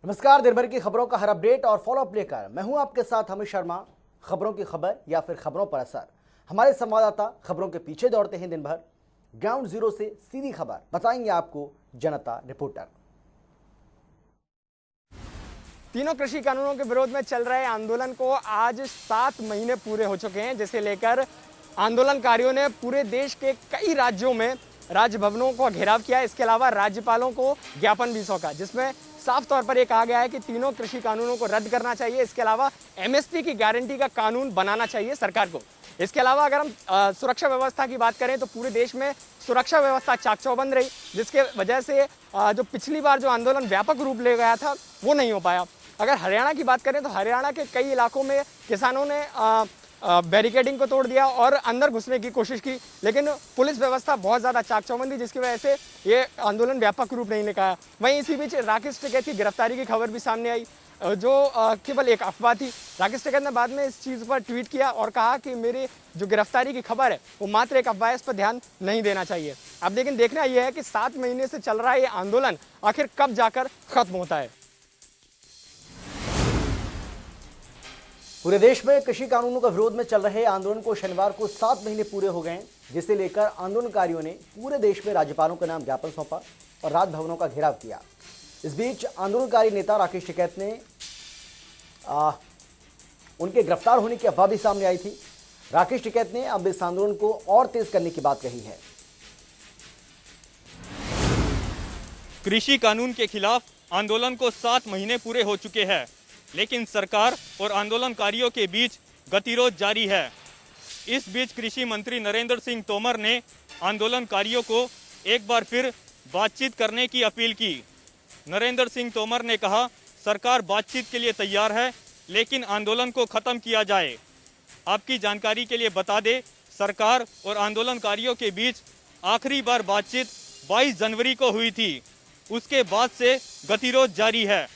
नमस्कार। दिन भर की खबरों का हर अपडेट और फॉलो अप लेकर मैं हूं आपके साथ अमित शर्मा। खबरों की खबर या फिर खबरों पर असर, हमारे संवाददाता खबरों के पीछे दौड़ते हैं दिन भर। ग्राउंड जीरो से सीधी खबर बताएंगे आपको जनता रिपोर्टर। तीनों कृषि कानूनों के विरोध में चल रहे आंदोलन को आज 7 महीने पूरे हो चुके हैं, जिसे लेकर आंदोलनकारियों ने पूरे देश के कई राज्यों में राजभवनों को घेराव किया। इसके अलावा राज्यपालों को ज्ञापन भी सौंपा, जिसमें साफ तौर पर यह कहा गया है कि तीनों कृषि कानूनों को रद्द करना चाहिए। इसके अलावा एमएसपी की गारंटी का कानून बनाना चाहिए सरकार को। इसके अलावा अगर हम सुरक्षा व्यवस्था की बात करें तो पूरे देश में सुरक्षा व्यवस्था चाक चौबंद रही, जिसके वजह से जो पिछली बार जो आंदोलन व्यापक रूप ले गया था वो नहीं हो पाया। अगर हरियाणा की बात करें तो हरियाणा के कई इलाकों में किसानों ने बैरिकेडिंग को तोड़ दिया और अंदर घुसने की कोशिश की, लेकिन पुलिस व्यवस्था बहुत ज़्यादा चाक चौबंद थी, जिसकी वजह से ये आंदोलन व्यापक रूप नहीं निकाया। वहीं इसी बीच राकेश टिकैत की गिरफ्तारी की खबर भी सामने आई, जो केवल एक अफवाह थी। राकेश टिकैत ने बाद में इस चीज़ पर ट्वीट किया और कहा कि मेरी जो गिरफ्तारी की खबर है वो मात्र एक अफवाह है, इस पर ध्यान नहीं देना चाहिए। अब लेकिन देखना यह है कि 7 महीने से चल रहा है ये आंदोलन आखिर कब जाकर खत्म होता है। पूरे देश में कृषि कानूनों का विरोध में चल रहे आंदोलन को शनिवार को 7 महीने पूरे हो गए हैं, जिसे लेकर आंदोलनकारियों ने पूरे देश में राज्यपालों के नाम ज्ञापन सौंपा और राजभवनों का घेराव किया। इस बीच आंदोलनकारी नेता राकेश टिकैत ने उनके गिरफ्तार होने की अफवाह भी सामने आई थी। राकेश टिकैत ने अब इस आंदोलन को और तेज करने की बात कही है। कृषि कानून के खिलाफ आंदोलन को 7 महीने पूरे हो चुके हैं, लेकिन सरकार और आंदोलनकारियों के बीच गतिरोध जारी है। इस बीच कृषि मंत्री नरेंद्र सिंह तोमर ने आंदोलनकारियों को एक बार फिर बातचीत करने की अपील की। नरेंद्र सिंह तोमर ने कहा, सरकार बातचीत के लिए तैयार है, लेकिन आंदोलन को खत्म किया जाए। आपकी जानकारी के लिए बता दें, सरकार और आंदोलनकारियों के बीच आखिरी बार बातचीत 22 जनवरी को हुई थी। उसके बाद से गतिरोध जारी है।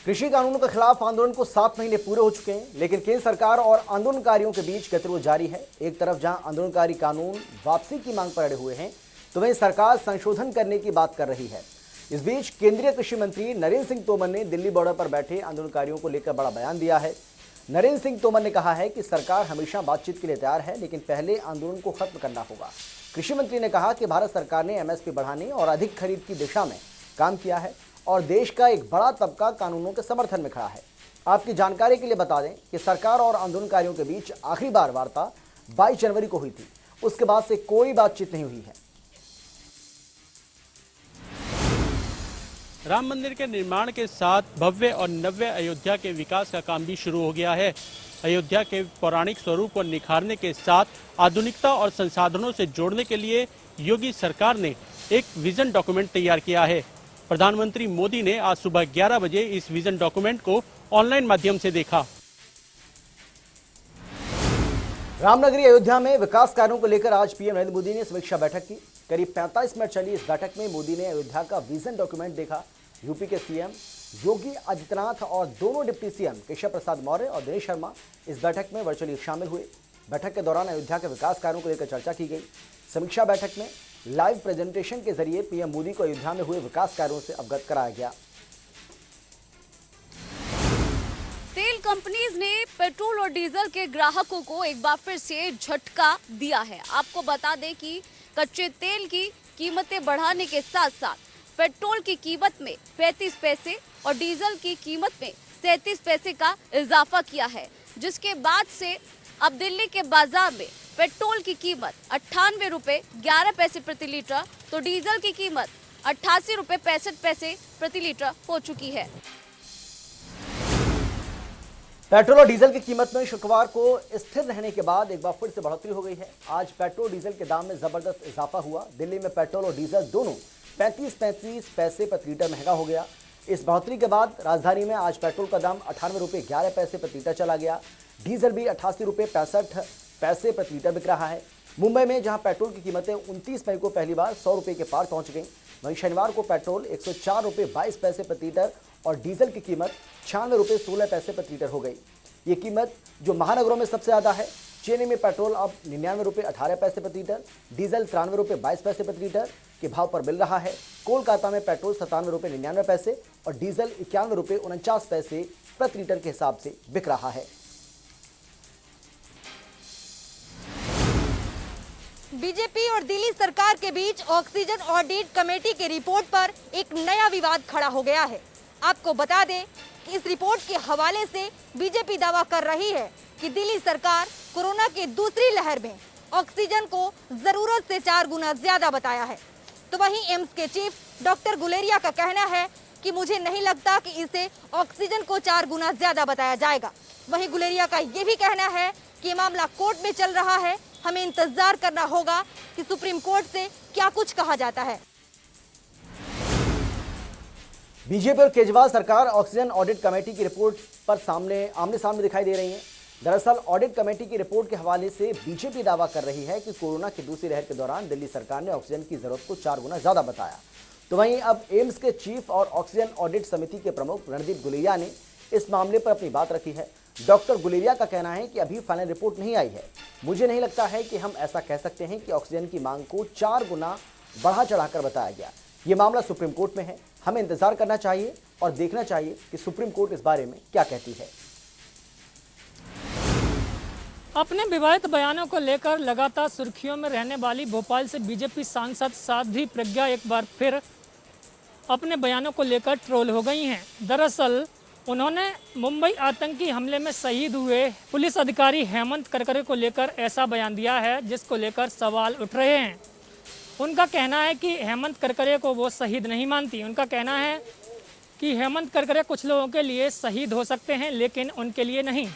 कृषि कानूनों के खिलाफ आंदोलन को 7 महीने पूरे हो चुके हैं, लेकिन केंद्र सरकार और आंदोलनकारियों के बीच गतिरोध जारी है। एक तरफ जहां आंदोलनकारी कानून वापसी की मांग पर अड़े हुए हैं, तो वहीं सरकार संशोधन करने की बात कर रही है। इस बीच केंद्रीय कृषि मंत्री नरेंद्र सिंह तोमर ने दिल्ली बॉर्डर पर बैठे आंदोलनकारियों को लेकर बड़ा बयान दिया है। नरेंद्र सिंह तोमर ने कहा है कि सरकार हमेशा बातचीत के लिए तैयार है, लेकिन पहले आंदोलन को खत्म करना होगा। कृषि मंत्री ने कहा कि भारत सरकार ने एमएसपी बढ़ाने और अधिक खरीद की दिशा में काम किया है और देश का एक बड़ा तबका कानूनों के समर्थन में खड़ा है। आपकी जानकारी के लिए बता दें कि सरकार और आंदोलनकारियों के बीच आखिरी बार वार्ता 22 जनवरी को हुई थी। उसके बाद से कोई बातचीत नहीं हुई है। राम मंदिर के निर्माण के साथ भव्य और नव्य अयोध्या के विकास का काम भी शुरू हो गया है। अयोध्या के पौराणिक स्वरूप को निखारने के साथ आधुनिकता और संसाधनों से जोड़ने के लिए योगी सरकार ने एक विजन डॉक्यूमेंट तैयार किया है। प्रधानमंत्री मोदी ने आज सुबह 11 बजे इस विजन डॉक्यूमेंट को ऑनलाइन माध्यम से देखा। रामनगरी अयोध्या में विकास कार्यों को लेकर आज पीएम नरेंद्र मोदी ने समीक्षा बैठक की। करीब 45 मिनट चली इस बैठक में मोदी ने अयोध्या का विजन डॉक्यूमेंट देखा। यूपी के सीएम योगी आदित्यनाथ और दोनों डिप्टी सीएम केशव प्रसाद मौर्य और दिनेश शर्मा इस बैठक में वर्चुअली शामिल हुए। बैठक के दौरान अयोध्या के विकास कार्यों को लेकर चर्चा की गई। समीक्षा बैठक में लाइव प्रेजेंटेशन के जरिए पीएम मोदी को अयोध्या में हुए विकास कार्यों से अवगत कराया गया। तेल कंपनीज ने पेट्रोल और डीजल के ग्राहकों को एक बार फिर से झटका दिया है। आपको बता दें कि कच्चे तेल की कीमतें बढ़ाने के साथ साथ पेट्रोल की कीमत में 35 पैसे और डीजल की कीमत में 37 पैसे का इजाफा किया है, जिसके बाद से अब दिल्ली के बाजार में पेट्रोल की कीमत 98 रुपये 11 पैसे प्रति लीटर तो डीजल की कीमत 88 रुपये 65 पैसे प्रति लीटर हो चुकी है। पेट्रोल और डीजल की कीमत में शुक्रवार को स्थिर रहने के बाद एक बार फिर से बढ़ोतरी हो गई है। आज पेट्रोल डीजल के दाम में जबरदस्त इजाफा हुआ। दिल्ली में पेट्रोल और डीजल दोनों 35 पैसे प्रति लीटर महंगा हो गया। इस बढ़ोतरी के बाद राजधानी में आज पेट्रोल का दाम 98 रुपये 11 पैसे प्रति लीटर चला गया। डीजल भी 88 रुपये 65 पैसे प्रति लीटर बिक रहा है। मुंबई में जहां पेट्रोल की कीमतें 29 मई को पहली बार 100 रुपये के पार पहुंच गई, वहीं शनिवार को पेट्रोल 104 रुपये 22 पैसे प्रति लीटर और डीजल की कीमत 96 रुपये 16 पैसे प्रति लीटर हो गई। ये कीमत जो महानगरों में सबसे ज़्यादा है चेन्नई में पेट्रोल अब 99 रुपये 18 पैसे प्रति लीटर, डीजल 93 रुपये 22 पैसे प्रति लीटर के भाव पर मिल रहा है। कोलकाता में पेट्रोल 97 रुपये 99 पैसे और डीजल 91 रुपये 49 पैसे प्रति लीटर के हिसाब से बिक रहा है। बीजेपी और दिल्ली सरकार के बीच ऑक्सीजन ऑडिट कमेटी की रिपोर्ट पर एक नया विवाद खड़ा हो गया है। आपको बता दें कि इस रिपोर्ट के हवाले से बीजेपी दावा कर रही है कि दिल्ली सरकार कोरोना की दूसरी लहर में ऑक्सीजन को जरूरत से 4 गुना ज्यादा बताया है। तो वहीं एम्स के चीफ डॉक्टर गुलेरिया का कहना है कि मुझे नहीं लगता कि इसे ऑक्सीजन को 4 गुना ज्यादा बताया जाएगा। वहीं गुलेरिया का ये भी कहना है कि मामला कोर्ट में चल रहा है, हमें इंतजार करना होगा कि सुप्रीम कोर्ट से क्या कुछ कहा जाता है। बीजेपी और केजरीवाल सरकार ऑक्सीजन ऑडिट कमेटी की रिपोर्ट पर आमने सामने दिखाई दे रही है। दरअसल ऑडिट कमेटी की रिपोर्ट के हवाले से बीजेपी दावा कर रही है कि कोरोना की दूसरी लहर के दौरान दिल्ली सरकार ने ऑक्सीजन की जरूरत को 4 गुना ज्यादा बताया। तो वहीं अब एम्स के चीफ और ऑक्सीजन ऑडिट समिति के प्रमुख रणदीप गुलेरिया ने इस मामले पर अपनी बात रखी है। डॉक्टर गुलेरिया का कहना है कि अभी फाइनल रिपोर्ट नहीं आई है। मुझे नहीं लगता है कि हम ऐसा कह सकते हैं कि ऑक्सीजन की मांग को 4 गुना बढ़ा चढ़ाकर बताया गया। ये मामला सुप्रीम कोर्ट में है, हमें इंतजार करना चाहिए और देखना चाहिए कि सुप्रीम कोर्ट इस बारे में क्या कहती है। अपने विवादित बयानों को लेकर लगातार सुर्खियों में रहने वाली भोपाल से बीजेपी सांसद साध्वी प्रज्ञा एक बार फिर अपने बयानों को लेकर ट्रोल हो गई हैं। दरअसल उन्होंने मुंबई आतंकी हमले में शहीद हुए पुलिस अधिकारी हेमंत करकरे को लेकर ऐसा बयान दिया है जिसको लेकर सवाल उठ रहे हैं। उनका कहना है कि हेमंत करकरे को वो शहीद नहीं मानती। उनका कहना है कि हेमंत करकरे कुछ लोगों के लिए शहीद हो सकते हैं लेकिन उनके लिए नहीं।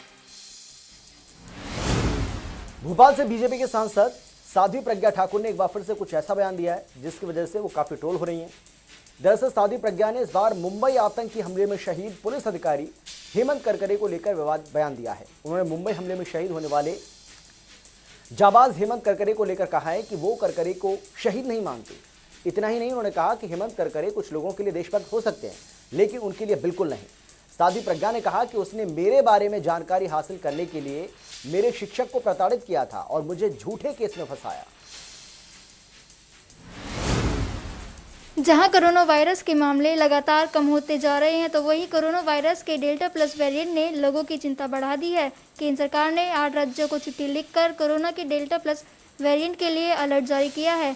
भोपाल से बीजेपी के सांसद साध्वी प्रज्ञा ठाकुर ने एक बार फिर से कुछ ऐसा बयान दिया है जिसकी वजह से वो काफी ट्रोल हो रही हैं। दरअसल साध्वी प्रज्ञा ने इस बार मुंबई आतंकी हमले में शहीद पुलिस अधिकारी हेमंत करकरे को लेकर विवाद बयान दिया है। उन्होंने मुंबई हमले में शहीद होने वाले जाबाज हेमंत करकरे को लेकर कहा है कि वो करकरे को शहीद नहीं मानते। इतना ही नहीं, उन्होंने कहा कि हेमंत करकरे कुछ लोगों के लिए देशभक्त हो सकते हैं लेकिन उनके लिए बिल्कुल नहीं। साध्वी प्रज्ञा ने कहा कि उसने मेरे बारे में जानकारी हासिल करने के लिए मेरे शिक्षक को प्रताड़ित किया था और मुझे झूठे केस में फंसाया। जहां कोरोना वायरस के मामले लगातार कम होते जा रहे हैं तो वहीं कोरोना वायरस के डेल्टा प्लस वेरिएंट ने लोगों की चिंता बढ़ा दी है। केंद्र सरकार ने 8 राज्यों को चिट्ठी लिखकर कोरोना के डेल्टा प्लस वेरिएंट के लिए अलर्ट जारी किया है।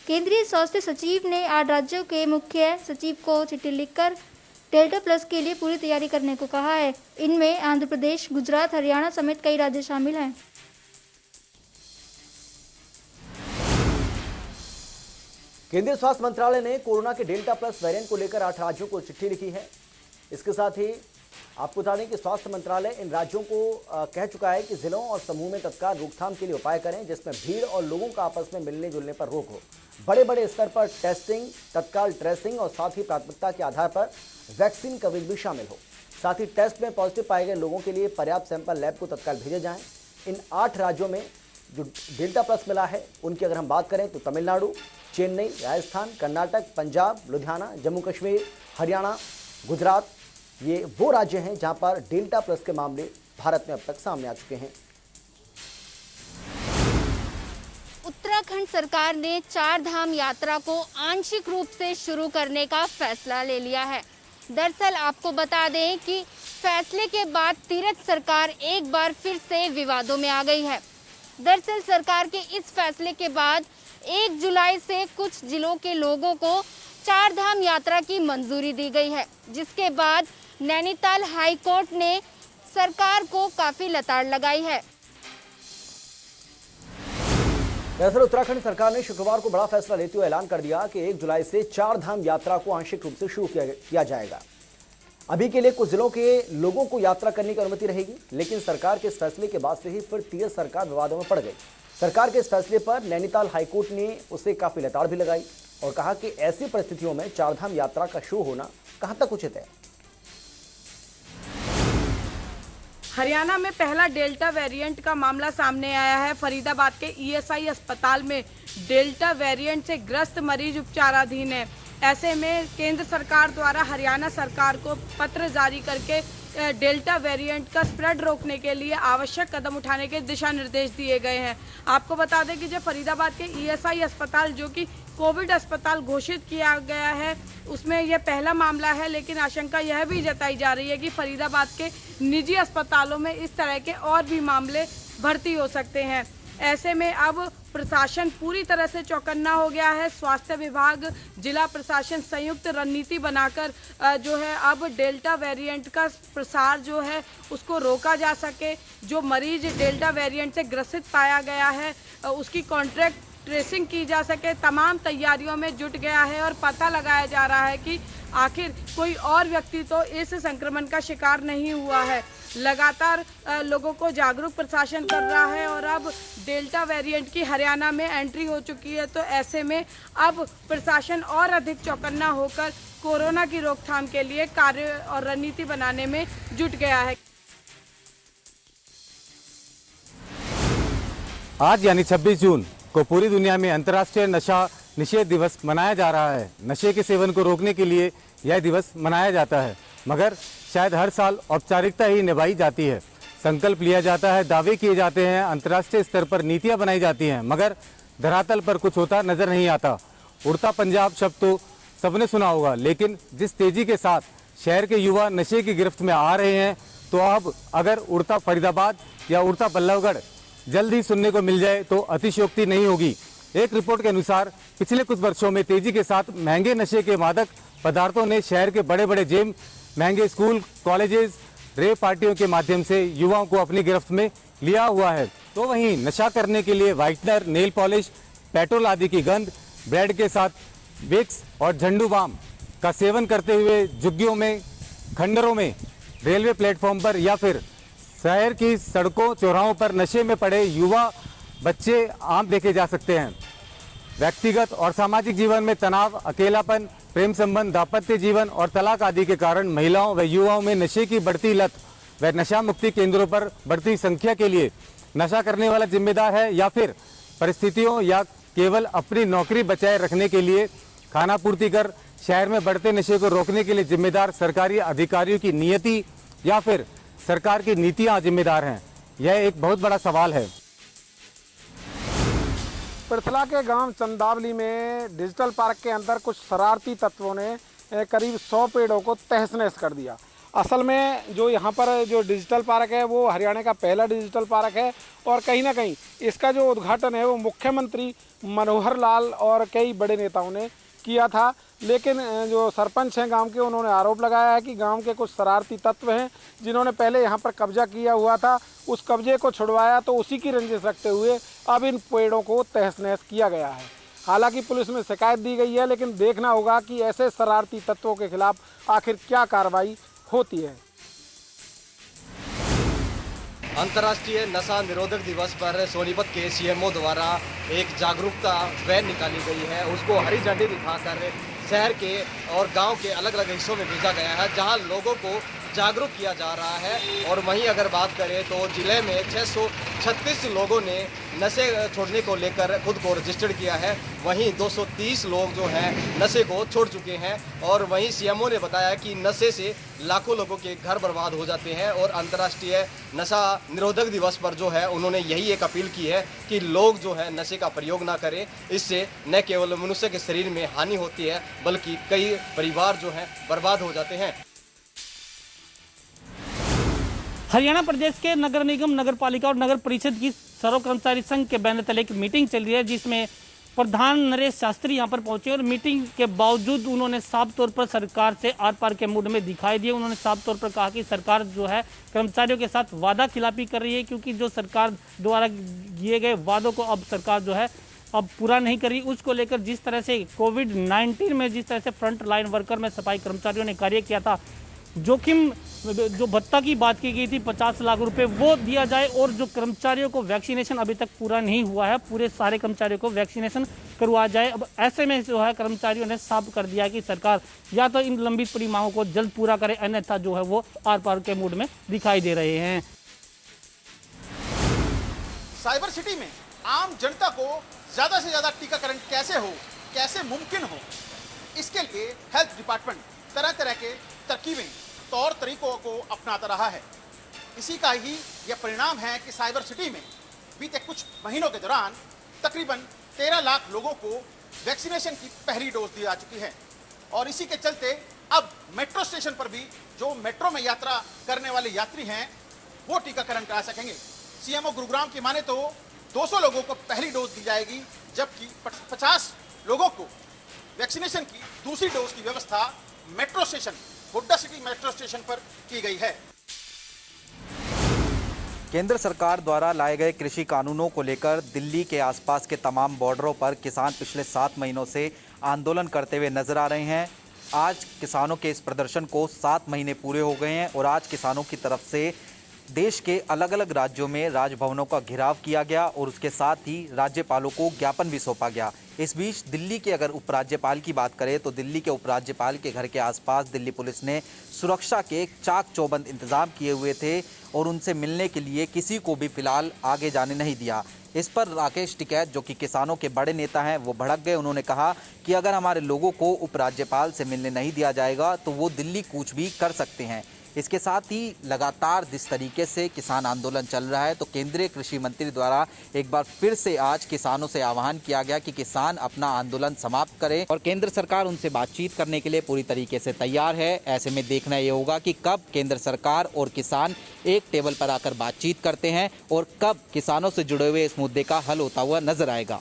केंद्रीय स्वास्थ्य सचिव ने 8 राज्यों के मुख्य सचिव को चिट्ठी लिखकर डेल्टा प्लस के लिए पूरी तैयारी करने को कहा है। इनमें आंध्र प्रदेश, गुजरात, हरियाणा समेत कई राज्य शामिल हैं। केंद्रीय स्वास्थ्य मंत्रालय ने कोरोना के डेल्टा प्लस वेरिएंट को लेकर 8 राज्यों को चिट्ठी लिखी है। इसके साथ ही आपको बता दें कि स्वास्थ्य मंत्रालय इन राज्यों को कह चुका है कि जिलों और समूह में तत्काल रोकथाम के लिए उपाय करें जिसमें भीड़ और लोगों का आपस में मिलने जुलने पर रोक हो। बड़े बड़े स्तर पर टेस्टिंग, तत्काल ट्रेसिंग और साथ ही प्राथमिकता के आधार पर वैक्सीन कवरेज भी शामिल हो। साथ ही टेस्ट में पॉजिटिव पाए गए लोगों के लिए पर्याप्त सैंपल लैब को तत्काल भेजे जाएं। इन 8 राज्यों में जो डेल्टा प्लस मिला है उनकी अगर हम बात करें तो तमिलनाडु, चेन्नई, राजस्थान, कर्नाटक, पंजाब, लुधियाना, जम्मू कश्मीर, हरियाणा, गुजरात, ये वो राज्य हैं जहां पर डेल्टा प्लस के मामले भारत में अब तक सामने आ चुके हैं। उत्तराखंड सरकार ने 4 धाम यात्रा को आंशिक रूप से शुरू करने का फैसला ले लिया है। दरअसल आपको बता दें कि फैसले के बाद तीर्थ सरकार एक बार फिर से विवादों में आ गई है। दरअसल सरकार के इस फैसले के बाद 1 जुलाई से कुछ जिलों के लोगों को 4 धाम यात्रा की मंजूरी दी गई है, जिसके बाद नैनीताल हाई कोर्ट ने सरकार को काफी लताड़ लगाई है। दरअसल उत्तराखंड सरकार ने शुक्रवार को बड़ा फैसला लेते हुए ऐलान कर दिया कि 1 जुलाई से 4 धाम यात्रा को आंशिक रूप से शुरू किया जाएगा। अभी के लिए कुछ जिलों के लोगों को यात्रा करने की अनुमति रहेगी, लेकिन सरकार के इस फैसले के बाद से ही फिर तीर्थ सरकार विवादों में पड़ गई। सरकार के इस फैसले पर नैनीताल हाईकोर्ट ने उसे काफी लताड़ भी लगाई और कहा कि ऐसी परिस्थितियों में 4 धाम यात्रा का शुरू होना कहां तक उचित है। हरियाणा में पहला डेल्टा वेरिएंट का मामला सामने आया है। फरीदाबाद के ईएसआई अस्पताल में डेल्टा वेरिएंट से ग्रस्त मरीज उपचाराधीन है। ऐसे में केंद्र सरकार द्वारा हरियाणा सरकार को पत्र जारी करके डेल्टा वेरिएंट का स्प्रेड रोकने के लिए आवश्यक कदम उठाने के दिशा निर्देश दिए गए हैं। आपको बता दें कि जो फरीदाबाद के ईएसआई अस्पताल, जो कि कोविड अस्पताल घोषित किया गया है, उसमें यह पहला मामला है, लेकिन आशंका यह भी जताई जा रही है कि फरीदाबाद के निजी अस्पतालों में इस तरह के और भी मामले भर्ती हो सकते हैं। ऐसे में अब प्रशासन पूरी तरह से चौकन्ना हो गया है। स्वास्थ्य विभाग, जिला प्रशासन संयुक्त रणनीति बनाकर जो है अब डेल्टा वेरिएंट का प्रसार जो है उसको रोका जा सके। जो मरीज डेल्टा वेरिएंट से ग्रसित पाया गया है उसकी कॉन्ट्रैक्ट ट्रेसिंग की जा सके, तमाम तैयारियों में जुट गया है और पता लगाया जा रहा है कि आखिर कोई और व्यक्ति तो इस संक्रमण का शिकार नहीं हुआ है। लगातार लोगों को जागरूक प्रशासन कर रहा है और अब डेल्टा वेरिएंट की हरियाणा में एंट्री हो चुकी है, तो ऐसे में अब प्रशासन और अधिक चौकन्ना होकर कोरोना की रोकथाम के लिए कार्य और रणनीति बनाने में जुट गया है। आज यानी 26 जून को पूरी दुनिया में अंतर्राष्ट्रीय नशा निषेध दिवस मनाया जा रहा है। नशे के सेवन को रोकने के लिए यह दिवस मनाया जाता है, मगर शायद हर साल औपचारिकता ही निभाई जाती है। संकल्प लिया जाता है, दावे किए जाते हैं, अंतर्राष्ट्रीय स्तर पर नीतियां बनाई जाती हैं, मगर धरातल पर कुछ होता नजर नहीं आता। उड़ता पंजाब शब्द तो सबने सुना होगा, लेकिन जिस तेजी के साथ शहर के युवा नशे की गिरफ्त में आ रहे हैं, तो अब अगर उड़ता फरीदाबाद या उड़ता बल्लभगढ़ जल्द ही सुनने को मिल जाए तो अतिशयोक्ति नहीं होगी। एक रिपोर्ट के अनुसार पिछले कुछ वर्षों में तेजी के साथ महंगे नशे के मादक पदार्थों ने शहर के बड़े बड़े जिम, महंगे स्कूल, कॉलेजेस, रेव पार्टियों के माध्यम से युवाओं को अपनी गिरफ्त में लिया हुआ है। तो वहीं नशा करने के लिए व्हाइटनर, नेल पॉलिश, पेट्रोल आदि की गंध, ब्रेड के साथ विक्स और झंडू बाम का सेवन करते हुए झुग्गियों में, खंडरों में, रेलवे प्लेटफॉर्म पर या फिर शहर की सड़कों चौराहों पर नशे में पड़े युवा बच्चे आम देखे जा सकते हैं। व्यक्तिगत और सामाजिक जीवन में तनाव, अकेलापन, प्रेम संबंध, दाम्पत्य जीवन और तलाक आदि के कारण महिलाओं व युवाओं में नशे की बढ़ती लत व नशा मुक्ति केंद्रों पर बढ़ती संख्या के लिए नशा करने वाला जिम्मेदार है या फिर परिस्थितियों या केवल अपनी नौकरी बचाए रखने के लिए खानापूर्ति कर शहर में बढ़ते नशे को रोकने के लिए जिम्मेदार सरकारी अधिकारियों की नियति या फिर सरकार की नीतियां जिम्मेदार हैं? यह एक बहुत बड़ा सवाल है। पृथला के गांव चंदावली में डिजिटल पार्क के अंदर कुछ शरारती तत्वों ने करीब 100 पेड़ों को तहस नहस कर दिया। असल में जो यहाँ पर जो डिजिटल पार्क है वो हरियाणा का पहला डिजिटल पार्क है और कहीं ना कहीं इसका जो उद्घाटन है वो मुख्यमंत्री मनोहर लाल और कई बड़े नेताओं ने किया था, लेकिन जो सरपंच हैं गांव के, उन्होंने आरोप लगाया है कि गांव के कुछ शरारती तत्व हैं जिन्होंने पहले यहां पर कब्जा किया हुआ था, उस कब्जे को छुड़वाया तो उसी की रंजिश रखते हुए अब इन पेड़ों को तहस नहस किया गया है। हालांकि पुलिस में शिकायत दी गई है, लेकिन देखना होगा कि ऐसे शरारती तत्वों के खिलाफ आखिर क्या कार्रवाई होती है। अंतर्राष्ट्रीय नशा निरोधक दिवस पर सोनीपत के सीएमओ द्वारा एक जागरूकता वैन निकाली गई है। उसको हरी झंडी दिखाकर शहर के और गांव के अलग अलग हिस्सों में भेजा गया है, जहां लोगों को जागरूक किया जा रहा है। और वहीं अगर बात करें तो जिले में 636 लोगों ने नशे छोड़ने को लेकर खुद को रजिस्टर्ड किया है। वहीं 230 लोग जो हैं नशे को छोड़ चुके हैं। और वहीं सीएमओ ने बताया कि नशे से लाखों लोगों के घर बर्बाद हो जाते हैं। और अंतर्राष्ट्रीय नशा निरोधक दिवस पर जो है उन्होंने यही एक अपील की है कि लोग जो है नशे का प्रयोग ना करें। इससे न केवल मनुष्य के शरीर में हानि होती है बल्कि कई परिवार जो हैं बर्बाद हो जाते हैं। हरियाणा प्रदेश के नगर निगम, नगर पालिका और नगर परिषद की सर्व कर्मचारी संघ के बैनर तले एक मीटिंग चल रही है, जिसमें प्रधान नरेश शास्त्री यहां पर पहुंचे और मीटिंग के बावजूद उन्होंने साफ तौर पर सरकार से आर पार के मूड में दिखाई दिए। उन्होंने साफ तौर पर कहा कि सरकार जो है कर्मचारियों के साथ वादा खिलाफी कर रही है, क्योंकि जो सरकार द्वारा किए गए वादों को अब सरकार जो है अब पूरा नहीं कर रही। उसको लेकर जिस तरह से कोविड-19 में जिस तरह से फ्रंट लाइन वर्कर में सफाई कर्मचारियों ने कार्य किया था, जोखिम जो भत्ता की बात की गई थी 50 लाख रुपए वो दिया जाए। और जो कर्मचारियों को वैक्सीनेशन अभी तक पूरा नहीं हुआ है, पूरे सारे कर्मचारियों को वैक्सीनेशन करवाया जाए। अब ऐसे में जो है कर्मचारियों ने साफ कर दिया कि सरकार या तो इन लंबित पड़ी मांगों को जल्द पूरा करे, अन्यथा जो है वो आर पार के मूड में दिखाई दे रहे हैं। साइबर सिटी में आम जनता को ज्यादा से ज्यादा टीकाकरण कैसे हो, कैसे मुमकिन हो, इसके लिए हेल्थ डिपार्टमेंट तरह तरह के तरकीबें तौर तरीकों को अपनाता रहा है। इसी का ही यह परिणाम है कि साइबर सिटी में बीते कुछ महीनों के दौरान तकरीबन 13 लाख लोगों को वैक्सीनेशन की पहली डोज दी जा चुकी है और इसी के चलते अब मेट्रो स्टेशन पर भी जो मेट्रो में यात्रा करने वाले यात्री हैं वो टीकाकरण करा सकेंगे। सीएमओ गुरुग्राम की माने तो 200 लोगों को पहली डोज दी जाएगी, जबकि 50 लोगों को वैक्सीनेशन की दूसरी डोज की व्यवस्था metro station Hooda city metro station पर की गई है। केंद्र सरकार द्वारा लाए गए कृषि कानूनों को लेकर दिल्ली के आसपास के तमाम बॉर्डरों पर किसान पिछले 7 महीनों से आंदोलन करते हुए नजर आ रहे हैं। आज किसानों के इस प्रदर्शन को 7 महीने पूरे हो गए हैं और आज किसानों की तरफ से देश के अलग अलग राज्यों में राजभवनों का घेराव किया गया और उसके साथ ही राज्यपालों को ज्ञापन भी सौंपा गया। इस बीच दिल्ली के अगर उपराज्यपाल की बात करें तो दिल्ली के उपराज्यपाल के घर के आसपास दिल्ली पुलिस ने सुरक्षा के चाक चौबंद इंतजाम किए हुए थे और उनसे मिलने के लिए किसी को भी फिलहाल आगे जाने नहीं दिया। इस पर राकेश टिकैत जो कि किसानों के बड़े नेता हैं वो भड़क गए। उन्होंने कहा कि अगर हमारे लोगों को उपराज्यपाल से मिलने नहीं दिया जाएगा तो वो दिल्ली कूच भी कर सकते हैं। इसके साथ ही लगातार जिस तरीके से किसान आंदोलन चल रहा है तो केंद्रीय कृषि मंत्री द्वारा एक बार फिर से आज किसानों से आह्वान किया गया कि किसान अपना आंदोलन समाप्त करें और केंद्र सरकार उनसे बातचीत करने के लिए पूरी तरीके से तैयार है। ऐसे में देखना ये होगा कि कब केंद्र सरकार और किसान एक टेबल पर आकर बातचीत करते हैं और कब किसानों से जुड़े हुए इस मुद्दे का हल होता हुआ नजर आएगा।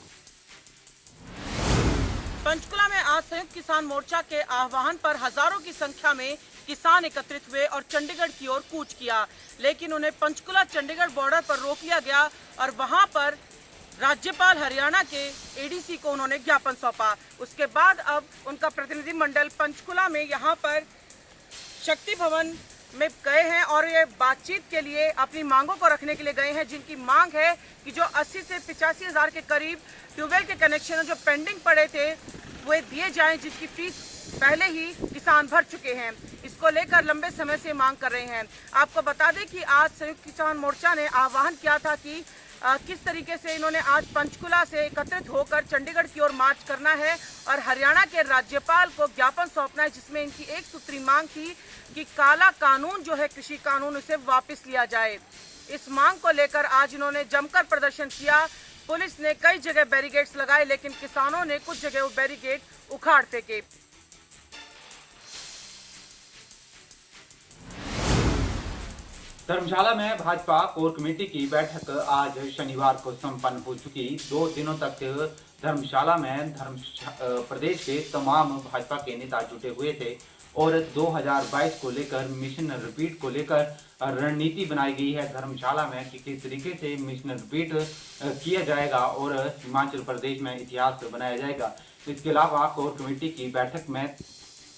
पंचकुला में आज संयुक्त किसान मोर्चा के आह्वान पर हजारों की संख्या में किसान एकत्रित हुए और चंडीगढ़ की ओर कूच किया, लेकिन उन्हें पंचकुला चंडीगढ़ बॉर्डर पर रोक लिया गया और वहां पर राज्यपाल हरियाणा के एडीसी को उन्होंने ज्ञापन सौंपा। उसके बाद अब उनका प्रतिनिधिमंडल पंचकुला में यहां पर शक्ति भवन में गए हैं और ये बातचीत के लिए अपनी मांगों को रखने के लिए गए हैं, जिनकी मांग है कि जो 80 से 85 हज़ार के करीब ट्यूबवेल के कनेक्शन जो पेंडिंग पड़े थे वे दिए जाएं, जिसकी फीस पहले ही किसान भर चुके हैं। इसको लेकर लंबे समय से मांग कर रहे हैं। आपको बता दें कि आज संयुक्त किसान मोर्चा ने आह्वान किया था कि किस तरीके से इन्होंने आज पंचकुला से एकत्रित होकर चंडीगढ़ की ओर मार्च करना है और हरियाणा के राज्यपाल को ज्ञापन सौंपना है, जिसमें इनकी एक सूत्री मांग थी कि काला कानून जो है कृषि कानून उसे वापस लिया जाए। इस मांग को लेकर आज इन्होंने जमकर प्रदर्शन किया। पुलिस ने कई जगह बैरिकेड्स लगाए, लेकिन किसानों ने कुछ जगह वो बैरिकेड उखाड़ फेंके। धर्मशाला में भाजपा कोर कमेटी की बैठक आज शनिवार को संपन्न हो चुकी। 2 दिनों तक धर्मशाला में प्रदेश के तमाम भाजपा के नेता जुटे हुए थे और 2022 को लेकर मिशन रिपीट को लेकर रणनीति बनाई गई है धर्मशाला में कि किस तरीके से मिशन रिपीट किया जाएगा और हिमाचल प्रदेश में इतिहास बनाया जाएगा। इसके अलावा कोर कमेटी की बैठक में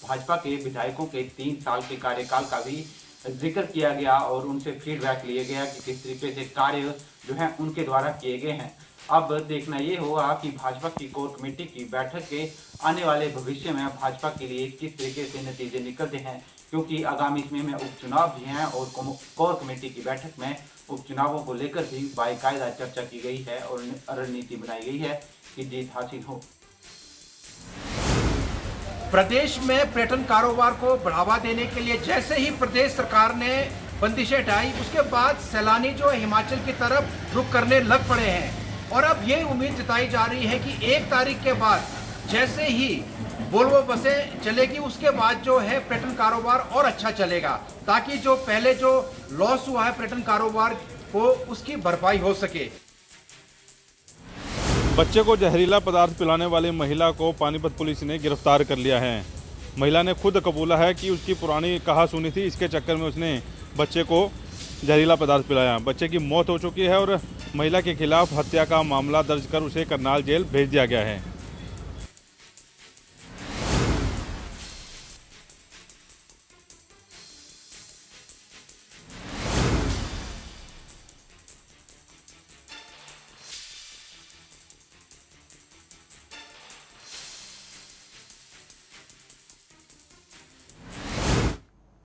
भाजपा के विधायकों के 3 साल के कार्यकाल का भी जिक्र किया गया और उनसे फीडबैक लिया गया कि किस तरीके से कार्य जो है उनके द्वारा किए गए हैं। अब देखना ये होगा कि भाजपा की कोर कमेटी की बैठक के आने वाले भविष्य में भाजपा के लिए किस तरीके से नतीजे निकलते हैं, क्योंकि आगामी समय में उपचुनाव भी हैं और कोर कमेटी की बैठक में उपचुनावों को लेकर भी बाकायदा चर्चा की गई है और रणनीति बनाई गई है कि जीत हासिल हो। प्रदेश में पर्यटन कारोबार को बढ़ावा देने के लिए जैसे ही प्रदेश सरकार ने बंदिशें हटाई, उसके बाद सैलानी जो है हिमाचल की तरफ रुख करने लग पड़े हैं और अब ये उम्मीद जताई जा रही है कि 1 तारीख के बाद जैसे ही वोल्वो बसें चलेगी उसके बाद जो है पर्यटन कारोबार और अच्छा चलेगा, ताकि जो पहले जो लॉस हुआ है पर्यटन कारोबार को उसकी भरपाई हो सके। बच्चे को जहरीला पदार्थ पिलाने वाली महिला को पानीपत पुलिस ने गिरफ्तार कर लिया है। महिला ने खुद कबूला है कि उसकी पुरानी कहासुनी थी, इसके चक्कर में उसने बच्चे को जहरीला पदार्थ पिलाया। बच्चे की मौत हो चुकी है और महिला के खिलाफ हत्या का मामला दर्ज कर उसे करनाल जेल भेज दिया गया है।